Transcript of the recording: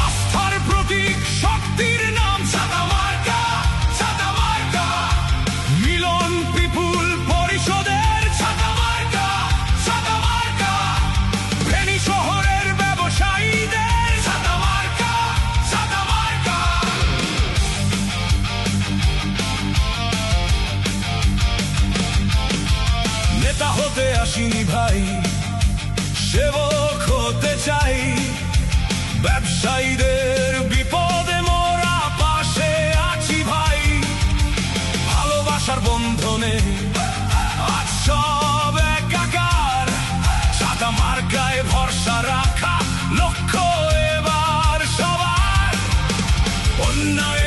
আস্থার প্রতীক, শক্তির নাম সাদা মার্কা, সাদা মার্কা। মিলন পিপুল পরিষদের সাদা মার্কা, সাদা মার্কা। ফেনী শহরের ব্যবসায়ীদের সাদা মার্কা, সাদা মার্কা। নেতা হতে আসিনি ভাই, সেবক হতে চাই। ব্যবসায়ীদের বিপদে মোরা পাশে আছি ভাই। ভালোবাসার বন্ধনে আজ সব একাকার। সাদা মার্কায় ভরসা রাখা লক্ষ্য এবার সবার। অন্যায়